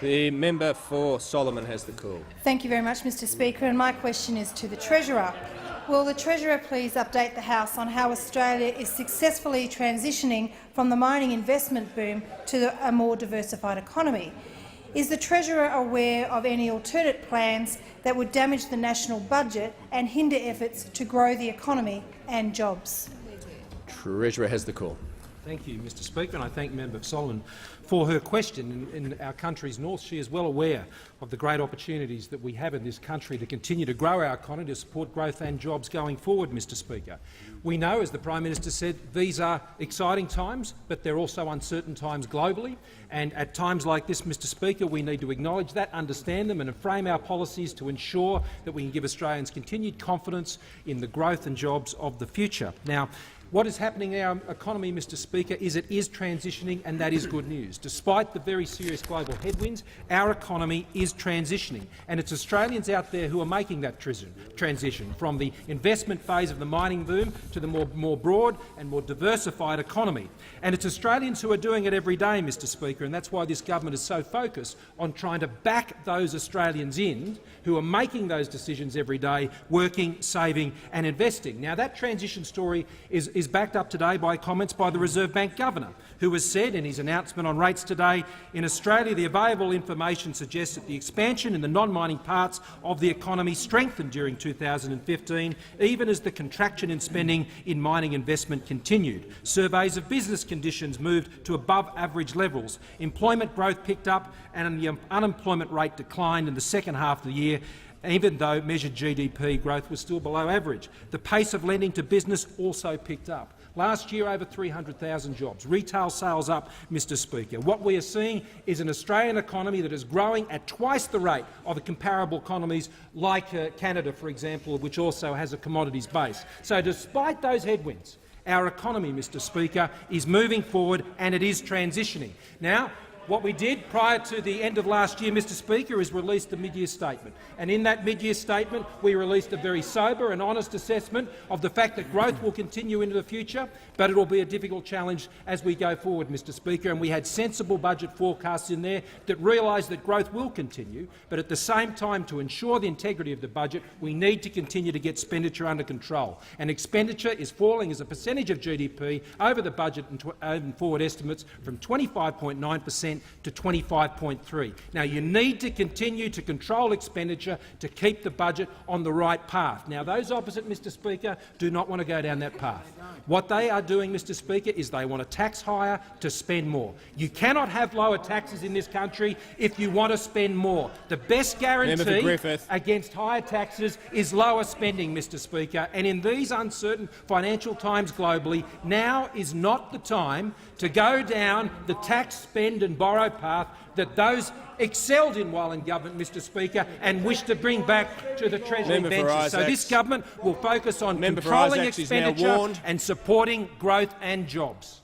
The member for Solomon has the call. Thank you very much, Mr Speaker, and my question is to the Treasurer. Will the Treasurer please update the House on how Australia is successfully transitioning from the mining investment boom to a more diversified economy? Is the Treasurer aware of any alternate plans that would damage the national budget and hinder efforts to grow the economy and jobs? Treasurer has the call. Thank you, Mr Speaker, and I thank Member Solomon for her question. In our country's north, she is well aware of the great opportunities that we have in this country to continue to grow our economy, to support growth and jobs going forward, Mr Speaker. We know, as the Prime Minister said, these are exciting times, but they're also uncertain times globally. And at times like this, Mr Speaker, we need to acknowledge that, understand them and frame our policies to ensure that we can give Australians continued confidence in the growth and jobs of the future. Now, what is happening in our economy, Mr Speaker, is it is transitioning, and that is good news. Despite the very serious global headwinds, our economy is transitioning, and it's Australians out there who are making that transition from the investment phase of the mining boom to the more broad and more diversified economy. And it's Australians who are doing it every day, Mr Speaker, and that's why this government is so focused on trying to back those Australians in who are making those decisions every day, working, saving and investing. Now, that transition story is backed up today by comments by the Reserve Bank Governor, who has said in his announcement on rates today, in Australia the available information suggests that the expansion in the non-mining parts of the economy strengthened during 2015, even as the contraction in spending in mining investment continued. Surveys of business conditions moved to above-average levels. Employment growth picked up and the unemployment rate declined in the second half of the year, even though measured GDP growth was still below average. The pace of lending to business also picked up. Last year, over 300,000 jobs. Retail sales up, Mr Speaker. What we are seeing is an Australian economy that is growing at twice the rate of the comparable economies like Canada, for example, which also has a commodities base. So despite those headwinds, our economy, Mr Speaker, is moving forward and it is transitioning. Now, what we did prior to the end of last year, Mr Speaker, is release the mid-year statement. And in that mid-year statement, we released a very sober and honest assessment of the fact that growth will continue into the future, but it will be a difficult challenge as we go forward, Mr Speaker. And we had sensible budget forecasts in there that realised that growth will continue, but at the same time, to ensure the integrity of the budget, we need to continue to get expenditure under control. And expenditure is falling as a percentage of GDP over the budget and forward estimates from 25.9% to 25.3%. Now, you need to continue to control expenditure to keep the budget on the right path. Now, those opposite, Mr Speaker, do not want to go down that path. What they are doing, Mr Speaker, is they want to tax higher to spend more. You cannot have lower taxes in this country if you want to spend more. The best guarantee against higher taxes is lower spending, Mr Speaker, and in these uncertain financial times globally, now is not the time to go down the tax, spend and borrow path that those excelled in while in government, Mr Speaker, and wish to bring back to the Treasury benches. So this government will focus on controlling expenditure and supporting growth and jobs.